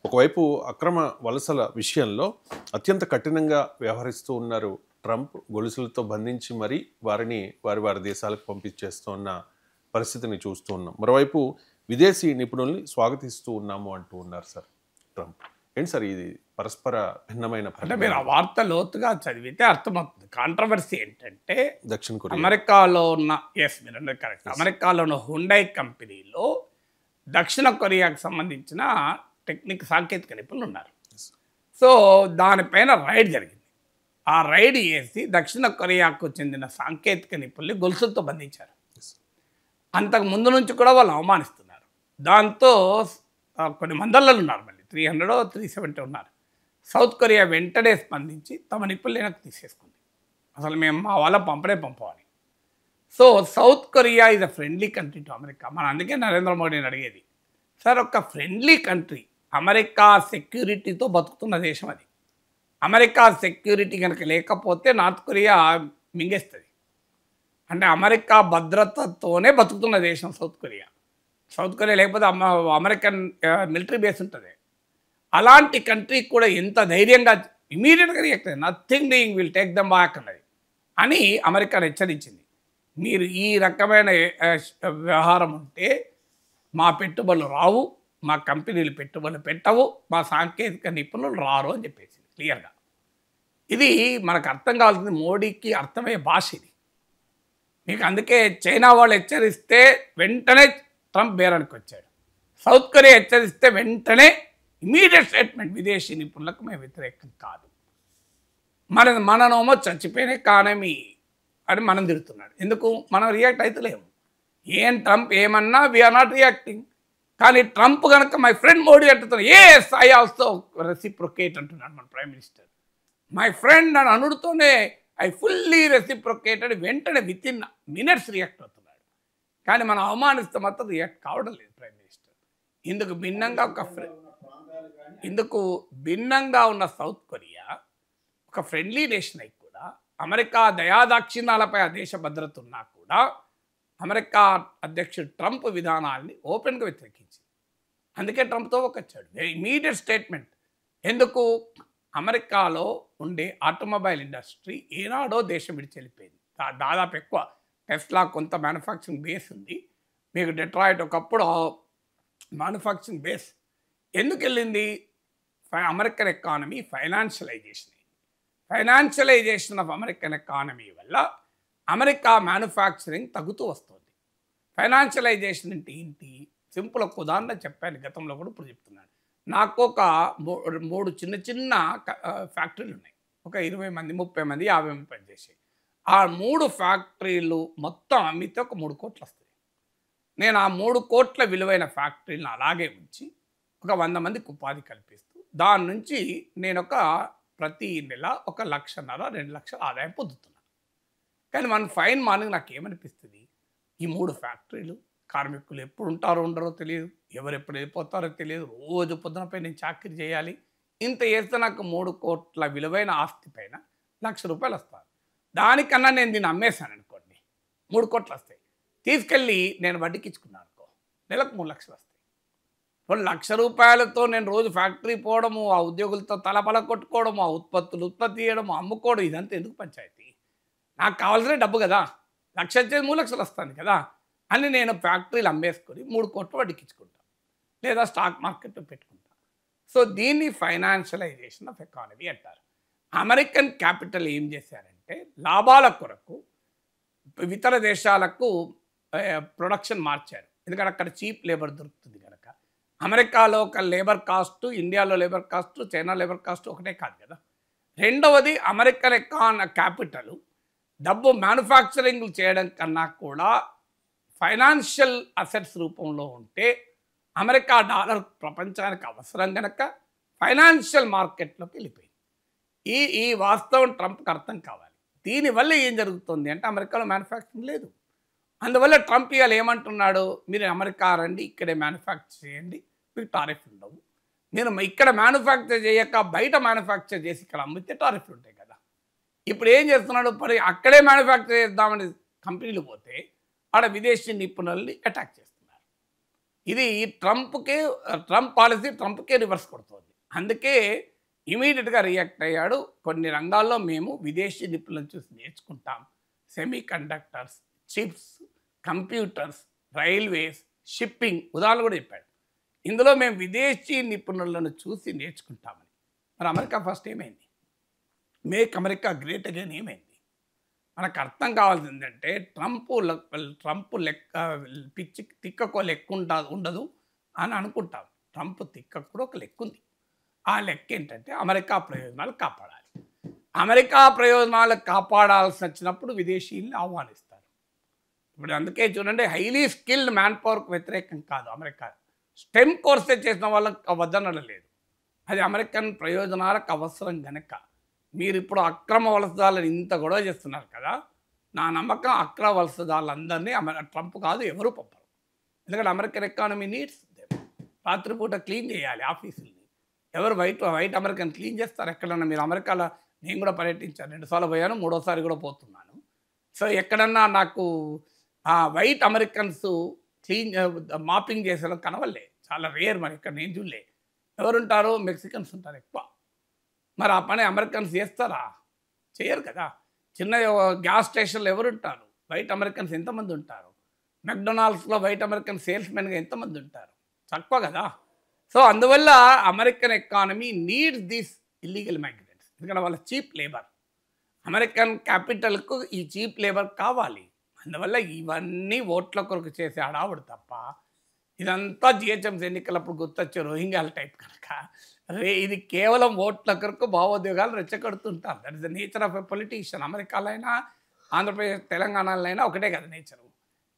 ఒకవైపు అక్రమ వలసల విషయంలో అత్యంత కఠినంగా వ్యవహరిస్తూ ఉన్నారు ట్రంప్. గొలుసులతో బంధించి మరీ వారిని వారి దేశాలకు పంపించేస్తున్న పరిస్థితిని చూస్తూ ఉన్నాం. మరోవైపు విదేశీ నిపుణుల్ని స్వాగతిస్తూ ఉన్నాము అంటూ ఉన్నారు సార్ ట్రంప్. ఏంటి సార్ ఇది పరస్పర భిన్నమైన అంటే మీరు ఆ వార్త లోతుగా చదివితే అర్థమవుతుంది. కాంట్రవర్సీ ఏంటంటే దక్షిణ కొరియా అమెరికాలో ఉన్న మీరు కరెక్ట్, అమెరికాలో ఉన్న హుండై కంపెనీలో దక్షిణ కొరియాకు సంబంధించిన సాంకేతిక నిపుణులు ఉన్నారు. సో దానిపైన రైడ్ జరిగింది. ఆ రైడ్ చేసి దక్షిణ కొరియాకు చెందిన సాంకేతిక నిపుణుల్ని గొలుసులతో బంధించారు. అంతకు ముందు నుంచి కూడా వాళ్ళు అవమానిస్తున్నారు. దాంతో కొన్ని మందలలో ఉన్నారు, మళ్ళీ 300 370 ఉన్నారు. సౌత్ కొరియా వెంటనే స్పందించి తమ నిపుణులు వెనక్కి తీసేసుకుంది. అసలు మేము మా వాళ్ళ పంపవాలి. So South Korea is a friendly country to America. మనం అందుకే నరేంద్ర మోడీని అడిగేది, సార్ ఒక ఫ్రెండ్లీ కంట్రీ, అమెరికా సెక్యూరిటీతో బతుకుతున్న దేశం అది. అమెరికా సెక్యూరిటీ కనుక లేకపోతే నార్త్ కొరియా మింగేస్తుంది. అంటే అమెరికా భద్రతతోనే బతుకుతున్న దేశం సౌత్ కొరియా. సౌత్ కొరియా లేకపోతే అమెరికన్ మిలిటరీ బేస్ ఉంటుంది. అలాంటి కంట్రీ కూడా ఎంత ధైర్యంగా ఇమీడియట్గా రియాక్ట్ అయ్యింది. Nothing doing, will take them back అన్నది అని అమెరికాను హెచ్చరించింది. మీరు ఈ రకమైన వ్యవహారం ఉంటే మా పెట్టుబడులు రావు, మా కంపెనీలు పెట్టుబడులు పెట్టవు, మా సాంకేతిక నిపుణులు రారు అని చెప్పేసింది క్లియర్గా. ఇది మనకు అర్థం కావాల్సింది, మోడీకి అర్థమయ్యే భాష ఇది. మీకు అందుకే చైనా వాళ్ళు హెచ్చరిస్తే వెంటనే ట్రంప్ బేరానికి వచ్చాడు. సౌత్ కొరియా హెచ్చరిస్తే వెంటనే ఇమీడియట్ స్టేట్మెంట్, విదేశీ నిపుణులకు మేము వ్యతిరేకం కాదు, మనమేమో చచ్చిపోయిన ఎకానమీ అని మనం తిడుతున్నాడు. ఎందుకు మనం రియాక్ట్ అవుతలేము? ఏం ట్రంప్ ఏమన్నా వీఆర్ నాట్ రియాక్టింగ్. కానీ ట్రంప్ కనుక మై ఫ్రెండ్ మోడీ అంటున్నాడు, ఎస్ ఐ ఆల్సో రెసిప్రొకేట్ అంటున్నాడు మన ప్రైమ్ మినిస్టర్. మై ఫ్రెండ్ అని అనుడుతోనే ఐ ఫుల్లీ రెసిప్రొకేటెడ్, వెంటనే విత్ ఇన్ మినిట్స్ రియాక్ట్ అవుతున్నాడు. కానీ మనం అవమానిస్తే మాత్రం రియాక్ట్ కావడం లేదు ప్రైమ్ మినిస్టర్. ఇందుకు భిన్నంగా ఉన్న సౌత్ కొరియా ఒక ఫ్రెండ్లీ నేషన్ అయి కూడా, అమెరికా దయాదాక్షిణ్యాలపై ఆ దేశ భద్రత ఉన్నా కూడా అమెరికా అధ్యక్షుడు ట్రంప్ విధానాల్ని ఓపెన్గా వ్యతిరేకించింది. అందుకే ట్రంప్తో వచ్చాడు ఇమీడియట్ స్టేట్మెంట్. ఎందుకు? అమెరికాలో ఉండే ఆటోమొబైల్ ఇండస్ట్రీ ఏనాడో దేశం విడిచి వెళ్ళిపోయింది. దాదాపు ఎక్కువ టెస్లా కొంత మ్యానుఫ్యాక్చరింగ్ బేస్ ఉంది. మీకు డెట్రాయిట్ ఒకప్పుడు మ్యానుఫ్యాక్చరింగ్ బేస్. ఎందుకు వెళ్ళింది? అమెరికన్ ఎకానమీ ఫైనాన్షియలైజేషన్ అయింది. ఫైనాన్షియలైజేషన్ ఆఫ్ అమెరికన్ ఎకానమీ వల్ల అమెరికా మ్యానుఫ్యాక్చరింగ్ తగ్గుతూ వస్తుంది. ఫైనాన్షియలైజేషన్ అంటే ఏంటి? సింపుల్ ఒక ఉదాహరణ చెప్పాను గతంలో కూడా, ఇప్పుడు చెప్తున్నాను. నాకు ఒక 3 చిన్న ఫ్యాక్టరీలు ఉన్నాయి. ఒక 20 మంది 30 మంది 50 మంది పనిచేసాయి. ఆ 3 ఫ్యాక్టరీలు మొత్తం అమ్మితే ఒక 3 కోట్లు వస్తాయి. నేను ఆ 3 కోట్ల విలువైన ఫ్యాక్టరీలను అలాగే ఉంచి ఒక 100 మందికి ఉపాధి కల్పిస్తూ దాని నుంచి నేను ప్రతి నెల 1,50,000 2 లక్షల ఆదాయం పొందుతున్నాను. కానీ మన ఫైన్ మార్నింగ్ నాకు ఏమనిపిస్తుంది, ఈ 3 ఫ్యాక్టరీలు కార్మికులు ఎప్పుడు ఉంటారో ఉండరో తెలియదు, ఎవరు ఎప్పుడు వెళ్ళిపోతారో తెలియదు, రోజు పొద్దునపై నేను చాకరీ చేయాలి. ఇంత చేస్తే నాకు 3 కోట్ల విలువైన ఆస్తి పైన ₹1,00,000 వస్తారు. దానికన్నా నేను దీన్ని అమ్మేశాను అనుకోండి, 3 కోట్లు వస్తాయి. తీసుకెళ్ళి నేను వడ్డీకి ఇచ్చుకున్నాను అనుకో, నెలకు 3 లక్షలు వస్తాయి. ఇప్పుడు ₹1,00,000తో నేను రోజు ఫ్యాక్టరీ పోవడము, ఆ ఉద్యోగులతో తలపల కొట్టుకోవడము, ఆ ఉత్పత్తి చేయడము, అమ్ముకోవడం, ఇదంతా ఎందుకు పంచాయతీ? నాకు కావాల్సిన డబ్బు కదా, 1,00,000 వచ్చేది 3 లక్షలు వస్తుంది కదా అని నేను ఫ్యాక్టరీలు అమ్మేసుకొని 3 కోట్లు వడ్డీకిచ్చుకుంటాను, లేదా స్టాక్ మార్కెట్లో పెట్టుకుంటాను. సో దీన్ని ఫైనాన్షియలైజేషన్ ఆఫ్ ఎకానమీ అంటారు. అమెరికన్ క్యాపిటల్ ఏం చేశారంటే లాభాల కొరకు ఇతర దేశాలకు ప్రొడక్షన్ మార్చారు. ఎందుకంటే అక్కడ చీప్ లేబర్ దొరుకుతుంది కనుక. అమెరికాలో ఒక లేబర్ కాస్ట్, ఇండియాలో labour cost, China labour cost ఒకటే కాదు కదా. రెండవది, అమెరికన్ క్యాపిటల్ డబ్బు మ్యానుఫ్యాక్చరింగ్ చేయడం కన్నా కూడా ఫైనాన్షియల్ అసెట్స్ రూపంలో ఉంటే అమెరికా డాలర్ ప్రపంచానికి అవసరం కనుక ఫైనాన్షియల్ మార్కెట్లోకి వెళ్ళిపోయింది. ఈ వాస్తవం ట్రంప్కి అర్థం కావాలి. దీనివల్ల ఏం జరుగుతుంది అంటే అమెరికాలో మ్యానుఫ్యాక్చరింగ్ లేదు. అందువల్ల ట్రంప్ ఇవాళ ఏమంటున్నాడు, మీరు అమెరికా రండి, ఇక్కడే మ్యానుఫ్యాక్చర్ చేయండి, మీకు టారిఫ్ ఉండవు. మీరు ఇక్కడ మ్యానుఫ్యాక్చర్ చేయక బయట మ్యానుఫ్యాక్చర్ చేసి ఇక్కడ అమ్మితే టారిఫ్లు ఉంటాయి కదా. ఇప్పుడు ఏం చేస్తున్నాడు, మరి అక్కడే మ్యానుఫ్యాక్చర్ చేద్దామని కంపెనీలు పోతే ఆడ విదేశీ నిపుణుల్ని అటాక్ చేస్తున్నారు. ఇది ట్రంప్ పాలసీ ట్రంప్కే రివర్స్ కొడుతుంది. అందుకే ఇమీడియట్గా రియాక్ట్ అయ్యాడు. కొన్ని రంగాల్లో మేము విదేశీ నిపుణులను చూసి నేర్చుకుంటాం. Semi conductors, chips, computers, railways, shipping ఉదాహరణ కూడా చెప్పాడు. ఇందులో మేము విదేశీ నిపుణులను చూసి నేర్చుకుంటామని. మరి అమెరికా ఫస్ట్ ఏమైంది? మేక్ అమెరికా గ్రేట్ అగైన్ ఏమైంది? మనకు అర్థం కావాల్సింది ఏంటంటే ట్రంప్ లెక్క పిచ్చి తిక్కకో లెక్క ఉండదు అని అనుకుంటాం. ట్రంప్ తిక్కకు కూడా ఒక లెక్క ఉంది. ఆ లెక్క ఏంటంటే అమెరికా ప్రయోజనాలు కాపాడాలి. అమెరికా ప్రయోజనాలు కాపాడాల్సి వచ్చినప్పుడు విదేశీయుల్ని ఆహ్వానిస్తారు. ఇప్పుడు అందుకే చూడండి, హైలీ స్కిల్డ్ మ్యాన్ పవర్కు వ్యతిరేకం కాదు అమెరికా. స్టెమ్ కోర్సే చేసిన వాళ్ళకి వద్దనడం లేదు. అది అమెరికన్ ప్రయోజనాలకు అవసరం గనక. మీరు ఇప్పుడు అక్రమ వలసదారులను ఇంత గొడవ చేస్తున్నారు కదా, నా నమ్మకం అక్రమ వలసదారులందరినీ ట్రంప్ కాదు ఎవరు పంపరు. ఎందుకంటే అమెరికన్ ఎకానమీ నీడ్స్ రాత్రిపూట క్లీన్ చేయాలి ఆఫీసుల్ని. ఎవరు వైట్ అమెరికన్ క్లీన్ చేస్తారు ఎక్కడన్నా? మీరు అమెరికాలో నేను కూడా పర్యటించాను, 2 సార్లు పోయాను, 3వసారి కూడా పోతున్నాను. సో ఎక్కడన్నా నాకు వైట్ అమెరికన్స్ క్లీన్ మాపింగ్ చేసేలా కనవలే. చాలా రేర్. మరి ఇక్కడ నేను చూడలే. ఎవరుంటారు? మెక్సికన్స్ ఉంటారు ఎక్కువ. మరి ఆ పని అమెరికన్స్ చేస్తారా? చేయరు కదా. చిన్న గ్యాస్ స్టేషన్లో ఎవరుంటారు? వైట్ అమెరికన్స్ ఎంతమంది ఉంటారు? మెక్డొనాల్డ్స్లో వైట్ అమెరికన్ సేల్స్మెన్గా ఎంతమంది ఉంటారు? తక్కువ కదా. సో అందువల్ల American economy needs these illegal migrants. ఎందుకంటే వాళ్ళ చీప్ లేబర్. అమెరికన్ క్యాపిటల్కు ఈ చీప్ లేబర్ కావాలి. అందువల్ల ఇవన్నీ ఓట్ల కొరకు చేసే హడావుడు తప్ప ఇదంతా జిహెచ్ఎంసీ ఎన్నికలప్పుడు గుర్తొచ్చే రోహింగ్యాల టైప్ కనుక ఇది కేవలం ఓట్ల కొరకు భావోద్వేగాలు రెచ్చగొడుతుంటారు. That is the nature of a politician. అమెరికాలో అయినా ఆంధ్రప్రదేశ్ తెలంగాణలో అయినా ఒకటే కదా నేచరు.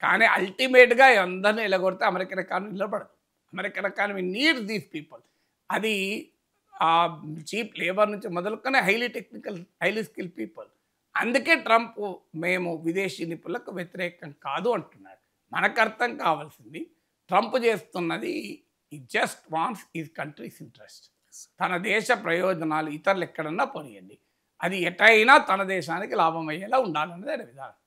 కానీ అల్టిమేట్గా అందరినీ ఎలగొడితే అమెరికన్ ఎకానమీ నిలబడదు. American economy needs these people. అది చీప్ లేబర్ నుంచి మొదలుకొని హైలీ స్కిల్ పీపుల్. అందుకే ట్రంప్ మేము విదేశీ నిపుణులకు వ్యతిరేకం కాదు అంటున్నాడు. మనకు అర్థం కావాల్సింది ట్రంప్ చేస్తున్నది just wants is countries interest. తన దేశ ప్రయోజనాలు ఇతరులు ఎక్కడన్నా పోనీయండి, అది ఎటైనా తన దేశానికి లాభం అయ్యేలా ఉండాలన్నది విధానం.